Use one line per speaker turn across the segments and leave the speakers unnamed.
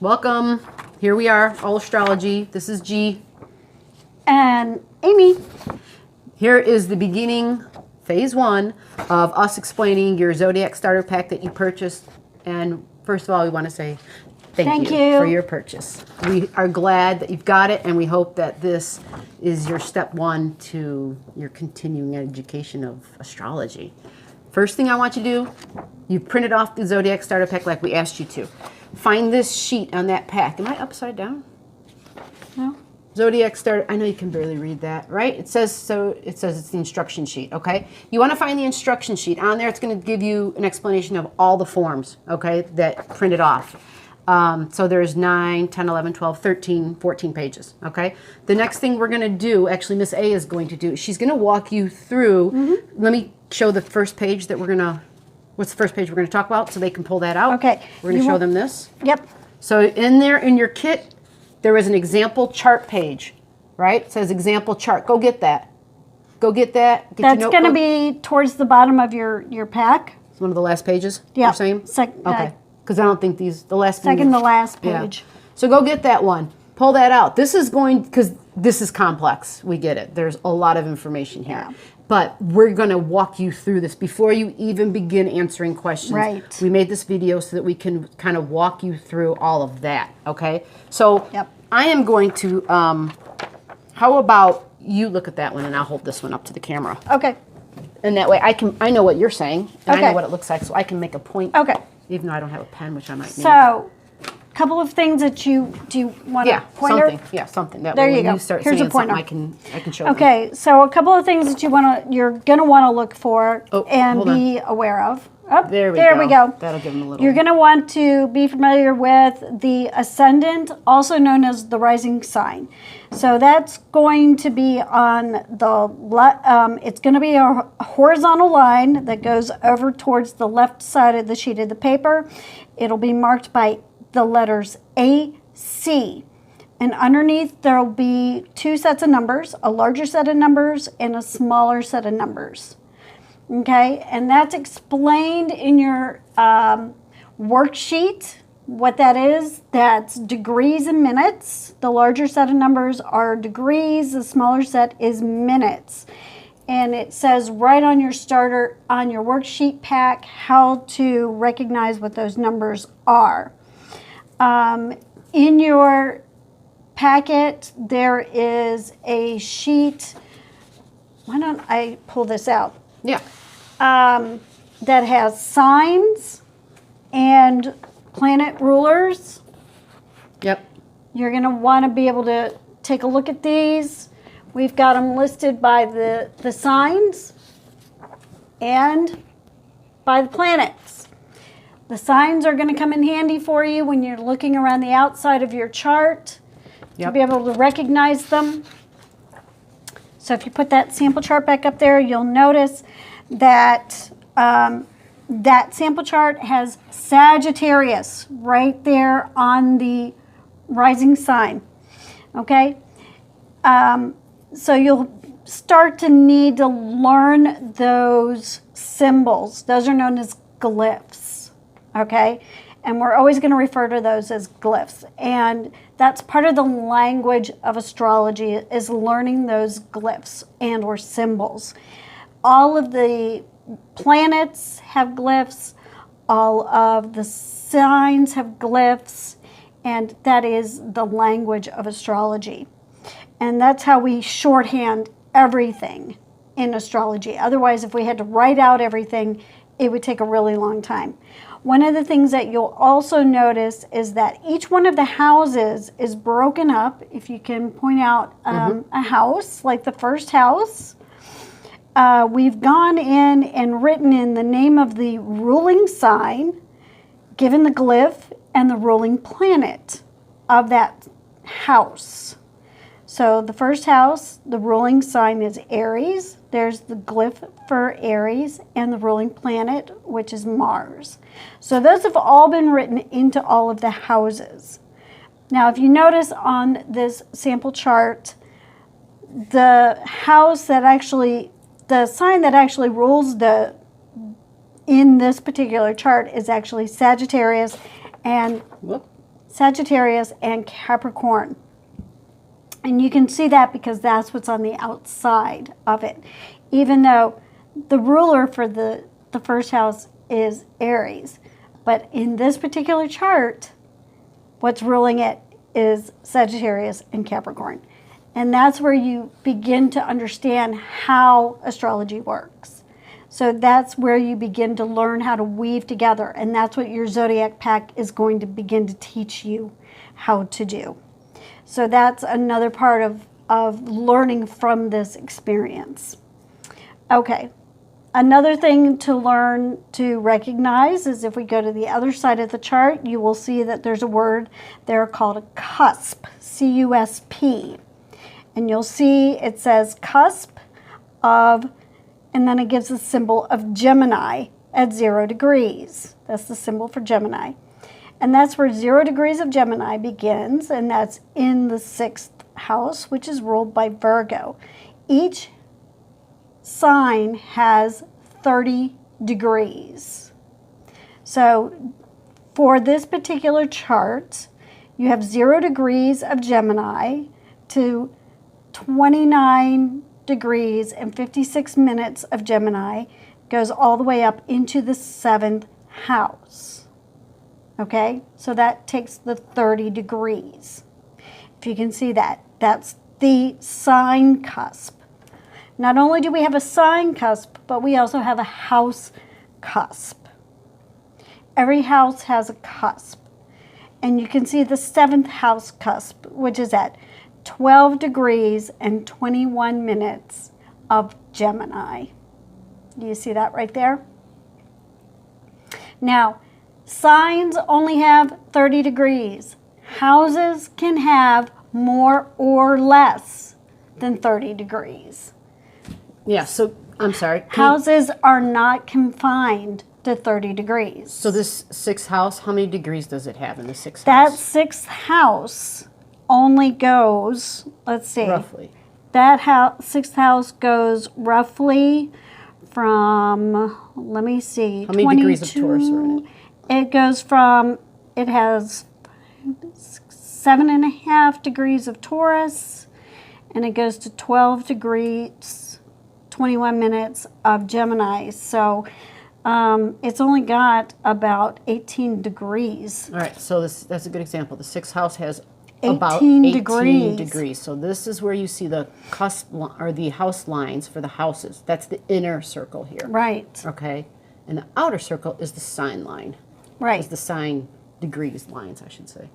Welcome. Here we are, AllAstrology. This is G.
And Amy.
Here is the beginning, phase 1, of us explaining your Zodiac Starter Pack that you purchased. And first of all, we want to say thank you for your purchase. We are glad that you've got it, and we hope that this is your step 1 to your continuing education of astrology. First thing I want you to do, you printed off the Zodiac Starter Pack like we asked you to. Find this sheet on that pack. Am I upside down?
No.
Zodiac Starter, I know you can barely read that, right? It says it's the instruction sheet, okay? You want to find the instruction sheet. On there, it's going to give you an explanation of all the forms, okay, that printed off. So there's 9, 10, 11, 12, 13, 14 pages, okay? The next thing we're going to do, actually Miss A is going to do, she's going to walk you through, let me show the first page that we're going to, what's the first page we're going to talk about so they can pull that out?
Okay.
We're going to show them this.
Yep.
So in there, in your kit, there is an example chart page, right? It says example chart. Go get that. Go get that. Get
That's going to be towards the bottom of your pack.
It's one of the last pages,
yeah.
You're saying? Okay. Because I don't think the last
second to last page.
Yeah. So go get that one. Pull that out. This is going, because this is complex. We get it. There's a lot of information here.
Yeah.
But we're going to walk you through this before you even begin answering questions.
Right.
We made this video so that we can kind of walk you through all of that, okay? So I am going to, how about you look at that one and I'll hold this one up to the camera.
Okay.
And that way I know what you're saying and I know what it looks like, so I can make a point.
Okay.
Even though I don't have a pen, which I might need.
So, a couple of things that do you want a pointer?
Something. Yeah, something. That
there
way
you
when
go.
You start
Here's
saying
a pointer.
I can show them.
Okay, so a couple of things that you're gonna want to look for and be aware of. Oh, there we go.
That'll give them a little.
You're going to want to be familiar with the ascendant, also known as the rising sign. So that's going to be on the it's going to be a horizontal line that goes over towards the left side of the sheet of the paper. It'll be marked by the letters A, C. And underneath there will be 2 sets of numbers, a larger set of numbers and a smaller set of numbers. Okay, and that's explained in your worksheet. What that is, that's degrees and minutes. The larger set of numbers are degrees, the smaller set is minutes. And it says right on your starter, on your worksheet pack, how to recognize what those numbers are. In your packet, there is a sheet. Why don't I pull this out?
Yeah.
That has signs and planet rulers.
Yep.
You're going to want to be able to take a look at these. We've got them listed by the signs and by the planets. The signs are going to come in handy for you when you're looking around the outside of your chart to be able to recognize them. So if you put that sample chart back up there, you'll notice that that sample chart has Sagittarius right there on the rising sign. Okay? So you'll start to need to learn those symbols. Those are known as glyphs. Okay? And we're always going to refer to those as glyphs. And that's part of the language of astrology, is learning those glyphs and or symbols. All of the planets have glyphs. All of the signs have glyphs. And that is the language of astrology. And that's how we shorthand everything in astrology. Otherwise, if we had to write out everything, it would take a really long time. One of the things that you'll also notice is that each one of the houses is broken up. If you can point out a house, like the first house, we've gone in and written in the name of the ruling sign, given the glyph, and the ruling planet of that house. So the first house, the ruling sign is Aries. There's the glyph for Aries and the ruling planet, which is Mars. So those have all been written into all of the houses. Now, if you notice on this sample chart, the house that actually, the sign that actually rules in this particular chart is actually Sagittarius, and Sagittarius, and Capricorn. And you can see that because that's what's on the outside of it. Even though the ruler for the first house is Aries. But in this particular chart, what's ruling it is Sagittarius and Capricorn. And that's where you begin to understand how astrology works. So that's where you begin to learn how to weave together. And that's what your Zodiac Pack is going to begin to teach you how to do. So that's another part of learning from this experience. Okay. Another thing to learn to recognize is if we go to the other side of the chart, you will see that there's a word there called a cusp, C-U-S-P. And you'll see it says cusp of, and then it gives the symbol of Gemini at 0 degrees. That's the symbol for Gemini. And that's where 0 degrees of Gemini begins, and that's in the 6th house, which is ruled by Virgo. Each sign has 30 degrees. So for this particular chart, you have 0 degrees of Gemini to 29 degrees and 56 minutes of Gemini, goes all the way up into the 7th house. Okay, so that takes the 30 degrees. If you can see that, that's the sign cusp. Not only do we have a sign cusp, but we also have a house cusp. Every house has a cusp. And you can see the 7th house cusp, which is at 12 degrees and 21 minutes of Gemini. Do you see that right there? Now, signs only have 30 degrees. Houses can have more or less than 30 degrees.
Yeah, so I'm sorry.
Houses are not confined to 30 degrees.
So this 6th house, how many degrees does it have in the 6th
That
house?
6th house only goes, let's see.
Roughly.
That 6th house goes roughly from, let me see.
How many degrees of Taurus are in it?
It goes from, it has 7.5 degrees of Taurus, and it goes to 12 degrees, 21 minutes of Gemini. So it's only got about 18 degrees.
All right, so that's a good example. The 6th house has
18
about 18
degrees.
degrees. So this is where you see the cusp or the house lines for the houses. That's the inner circle here.
Right.
Okay, and the outer circle is the sign line.
Right.
Is the sign degrees lines, I should say.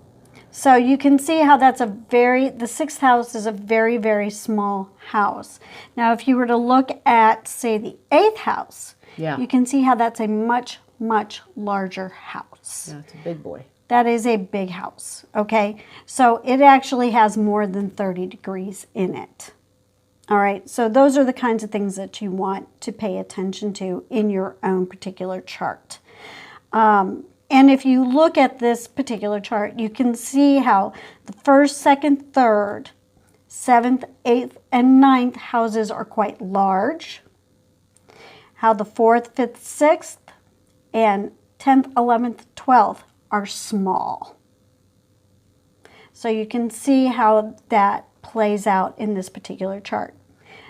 So you can see how that's the 6th house is a very, very small house. Now, if you were to look at, say, the 8th house, you can see how that's a much, much larger house.
Yeah, it's a big boy.
That is a big house, okay? So it actually has more than 30 degrees in it. All right, so those are the kinds of things that you want to pay attention to in your own particular chart. And if you look at this particular chart, you can see how the 1st, 2nd, 3rd, 7th, 8th, and 9th houses are quite large. How the 4th, 5th, 6th, and 10th, 11th, 12th are small. So you can see how that plays out in this particular chart.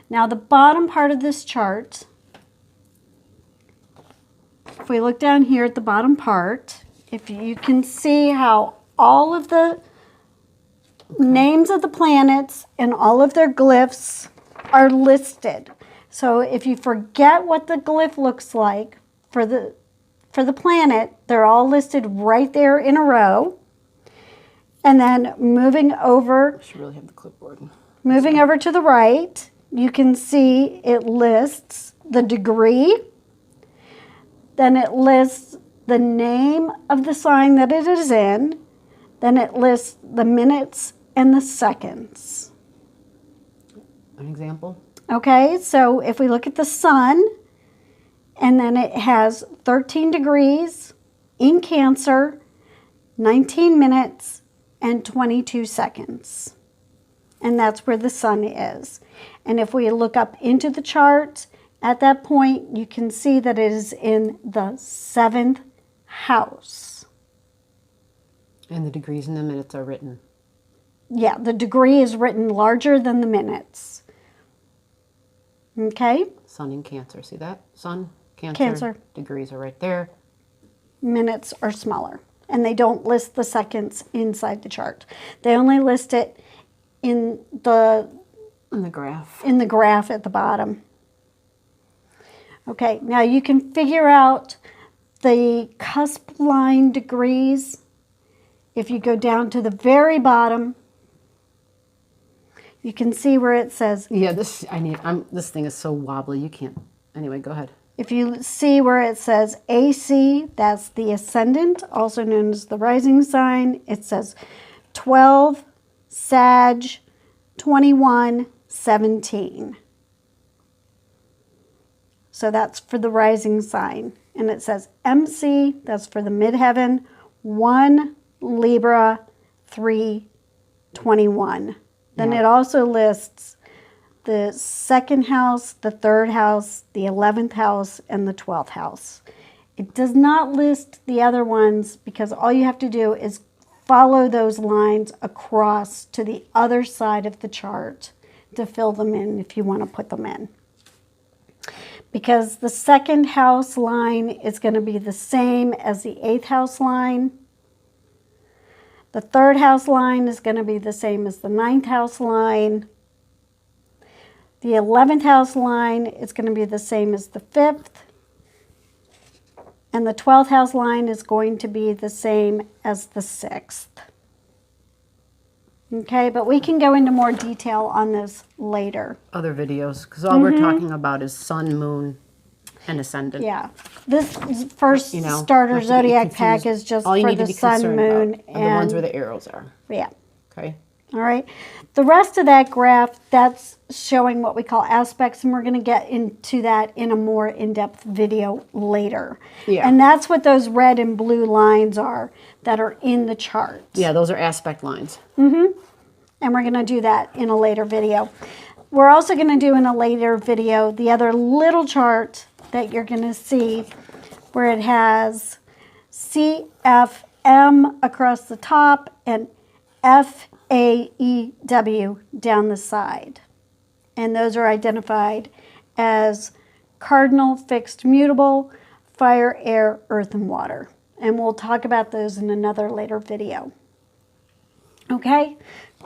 Now the bottom part of this chart, if we look down here at the bottom part, if you can see how all of the names of the planets and all of their glyphs are listed. So if you forget what the glyph looks like for the planet, they're all listed right there in a row. And then moving over,
I should really have the clipboard.
Moving over to the right, you can see it lists the degree. Then it lists the name of the sign that it is in. Then it lists the minutes and the seconds.
An example?
Okay, so if we look at the sun, and then it has 13 degrees in Cancer, 19 minutes, and 22 seconds. And that's where the sun is. And if we look up into the chart, at that point, you can see that it is in the 7th house.
And the degrees and the minutes are written.
Yeah, the degree is written larger than the minutes. Okay?
Sun in Cancer. See that? Sun, Cancer.
Cancer.
Degrees are right there.
Minutes are smaller. And they don't list the seconds inside the chart. They only list it in the
graph.
In the graph at the bottom. Okay, now you can figure out the cusp line degrees. If you go down to the very bottom, you can see where it says.
Yeah, this thing is so wobbly. You can't. Anyway, go ahead.
If you see where it says AC, that's the ascendant, also known as the rising sign. It says 12, Sag, 21, 17. So that's for the rising sign. And it says MC, that's for the midheaven, 1, Libra, 3, 21. Then it also lists the second house, the third house, the 11th house, and the 12th house. It does not list the other ones because all you have to do is follow those lines across to the other side of the chart to fill them in if you want to put them in. Because the second house line is going to be the same as the 8th house line. The third house line is going to be the same as the 9th house line. The 11th house line is going to be the same as the 5th. And the 12th house line is going to be the same as the 6th. Okay, but we can go into more detail on this later.
Other videos, because all we're talking about is sun, moon, and ascendant.
Yeah, this first starter zodiac pack is just
all you
for
need
the
to be
sun, moon,
about are the ones where the arrows are.
Yeah.
Okay.
All right. The rest of that graph, that's showing what we call aspects, and we're going to get into that in a more in-depth video later.
Yeah.
And that's what those red and blue lines are that are in the chart.
Yeah, those are aspect lines.
Mm-hmm. And we're going to do that in a later video. We're also going to do in a later video the other little chart that you're going to see where it has CFM across the top and FAEW down the side. And those are identified as cardinal, fixed, mutable, fire, air, earth, and water. And we'll talk about those in another later video. Okay?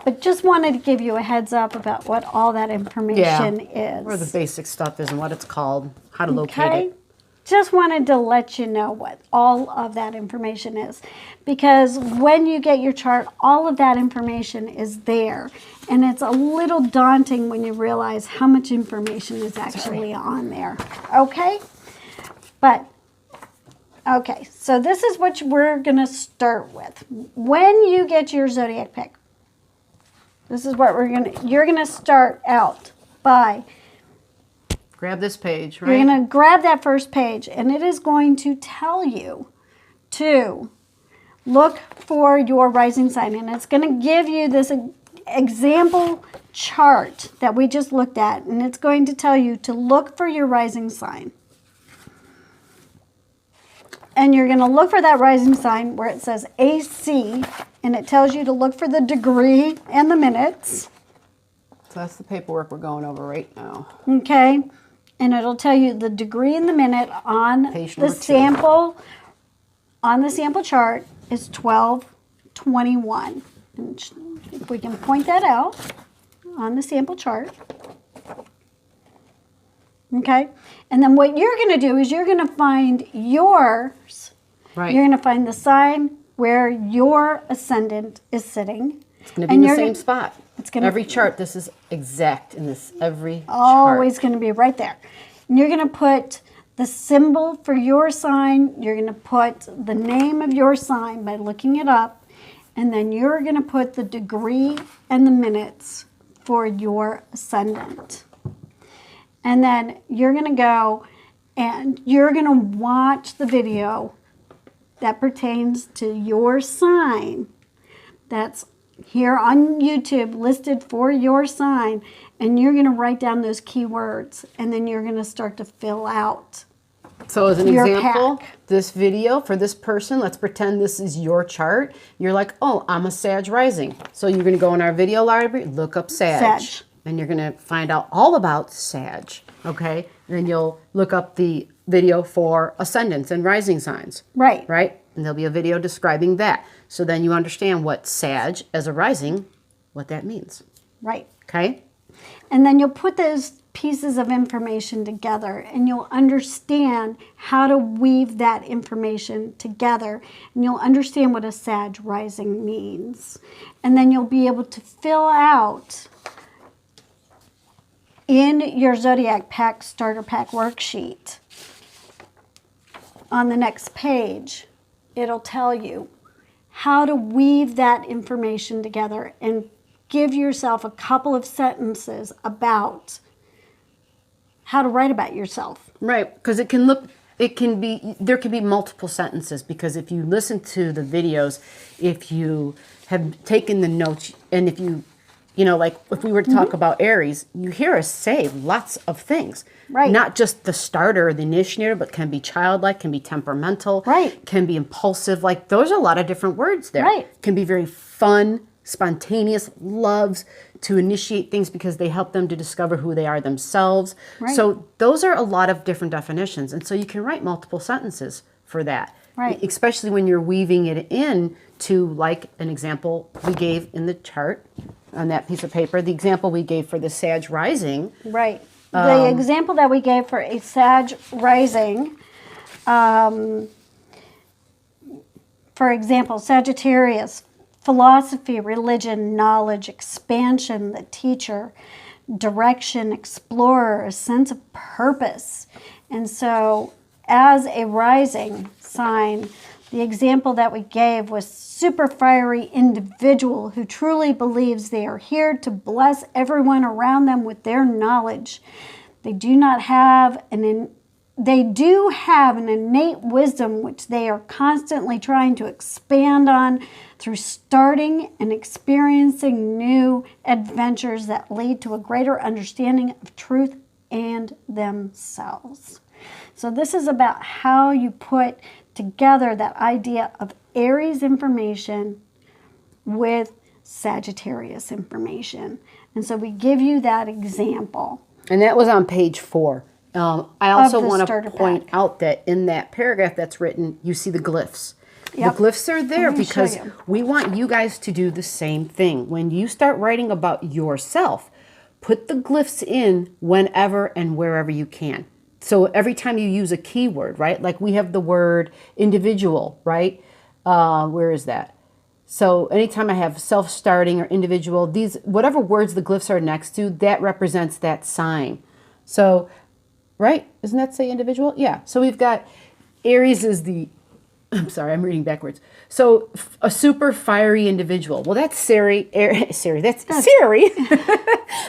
But just wanted to give you a heads up about what all that information is.
Where the basic stuff is and what it's called, how to locate it.
Just wanted to let you know what all of that information is. Because when you get your chart, all of that information is there. And it's a little daunting when you realize how much information is actually on there. Okay? But, okay, so this is what we're going to start with. When you get your zodiac pick, this is what you're going to start out by.
Grab this page, right?
You're going to grab that first page, and it is going to tell you to look for your rising sign. And it's going to give you this example chart that we just looked at, and it's going to tell you to look for your rising sign. And you're going to look for that rising sign where it says AC, and it tells you to look for the degree and the minutes.
So that's the paperwork we're going over right now.
Okay. And it'll tell you the degree and the minute on the sample. On the sample chart is 1221. And if we can point that out on the sample chart. Okay. And then what you're going to do is you're going to find yours.
Right.
You're going to find the sign where your ascendant is sitting.
It's going to be in the same spot.
It's going to
every chart, this is exact in this every chart.
Always going to be right there. And you're going to put the symbol for your sign. You're going to put the name of your sign by looking it up. And then you're going to put the degree and the minutes for your ascendant. And then you're going to go and you're going to watch the video that pertains to your sign that's here on YouTube listed for your sign, and you're going to write down those keywords, and then you're going to start to fill out
So as an
your
example,
pack.
this video for this person, let's pretend this is your chart. You're like, oh, I'm a Sag rising. So you're going to go in our video library, look up Sag. And you're going to find out all about Sag, okay? And then you'll look up the video for ascendants and rising signs.
Right.
Right? And there'll be a video describing that. So then you understand what Sag as a rising, what that means.
Right.
Okay?
And then you'll put those pieces of information together and you'll understand how to weave that information together, and you'll understand what a Sag rising means. And then you'll be able to fill out in your Zodiac Pack Starter Pack worksheet. On the next page, it'll tell you how to weave that information together and give yourself a couple of sentences about how to write about yourself.
Right, because there can be multiple sentences, because if you listen to the videos, if you have taken the notes, and if you like if we were to talk about Aries, you hear us say lots of things.
Right.
Not just the starter or the initiator, but can be childlike, can be temperamental,
right,
can be impulsive. Like, those are a lot of different words there.
Right.
Can be very fun, spontaneous, loves to initiate things because they help them to discover who they are themselves.
Right.
So those are a lot of different definitions. And so you can write multiple sentences for that.
Right.
Especially when you're weaving it in to, like, an example we gave in the chart on that piece of paper, the example we gave for the Sag rising.
Right. The example that we gave for a Sag rising, for example, Sagittarius, philosophy, religion, knowledge, expansion, the teacher, direction, explorer, a sense of purpose. And so as a rising sign, the example that we gave was super fiery individual who truly believes they are here to bless everyone around them with their knowledge. They do have an innate wisdom which they are constantly trying to expand on through starting and experiencing new adventures that lead to a greater understanding of truth and themselves. So this is about how you put together that idea of Aries information with Sagittarius information. And so we give you that example.
And that was on page 4. I also want to point
pack.
out that in that paragraph that's written, you see the glyphs.
Yep.
The glyphs are there because
show you.
we want you guys to do the same thing. When you start writing about yourself, put the glyphs in whenever and wherever you can. So every time you use a keyword, right? Like we have the word individual, right? Where is that? So anytime I have self-starting or individual, these whatever words the glyphs are next to, that represents that sign. So, right? Doesn't that say individual? Yeah. So we've got Aries is the, I'm sorry, I'm reading backwards. So a super fiery individual. Well, that's Siri. That's Siri.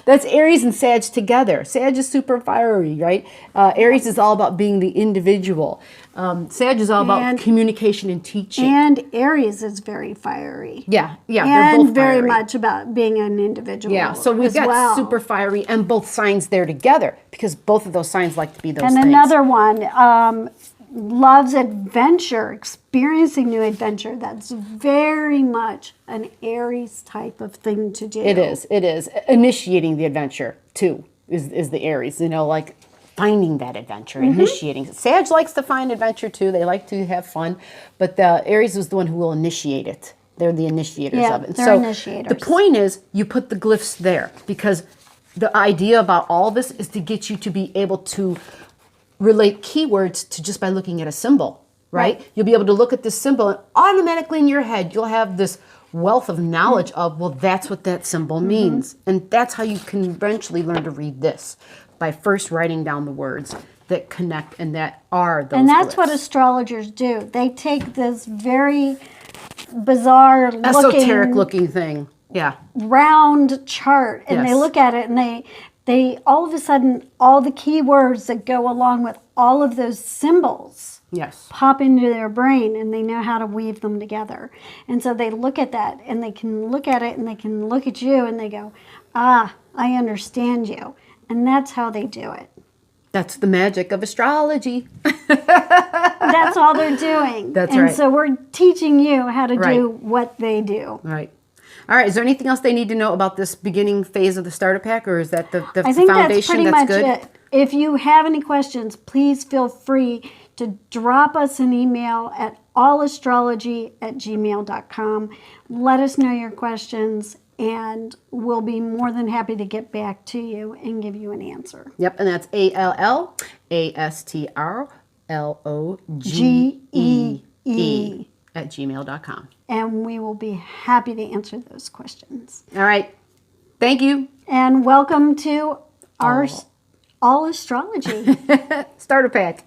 That's Aries and Sag together. Sag is super fiery, right? Aries is all about being the individual. Sag is all about communication and teaching.
And Aries is very fiery.
Yeah, they're
And
both
very
fiery.
much about being an individual.
Yeah, so we've got super fiery and both signs there together because both of those signs like to be those
and
things.
another one, loves adventure, experiencing new adventure. That's very much an Aries type of thing to do.
It is. Initiating the adventure, too, is the Aries. Like finding that adventure, initiating. Sag likes to find adventure, too. They like to have fun. But the Aries is the one who will initiate it. They're the initiators of it.
They're initiators.
The point is, you put the glyphs there because the idea about all this is to get you to be able to relate keywords to just by looking at a symbol, right? You'll be able to look at this symbol and automatically in your head, you'll have this wealth of knowledge of, well, that's what that symbol means. And that's how you can eventually learn to read this, by first writing down the words that connect and that are those
And that's
glyphs.
what astrologers do. They take this very bizarre
esoteric looking thing. Yeah.
round chart and they
Yes.
look at it and they all of a sudden, all the keywords that go along with all of those symbols
Yes.
pop into their brain and they know how to weave them together. And so they look at that and they can look at it and they can look at you and they go, I understand you. And that's how they do it.
That's the magic of astrology.
That's all they're doing.
That's right.
And so we're teaching you how to
Right.
do what they do.
Right. All right. Is there anything else they need to know about this beginning phase of the starter pack, or is that the
I think that's
foundation?
pretty
That's
much
good?
it. If you have any questions, please feel free to drop us an email at allastrology@gmail.com. Let us know your questions, and we'll be more than happy to get back to you and give you an answer.
Yep. And that's AllAstrologe at gmail.com.
And we will be happy to answer those questions.
All right. Thank you.
And welcome to our AllAstrology.
Starter pack.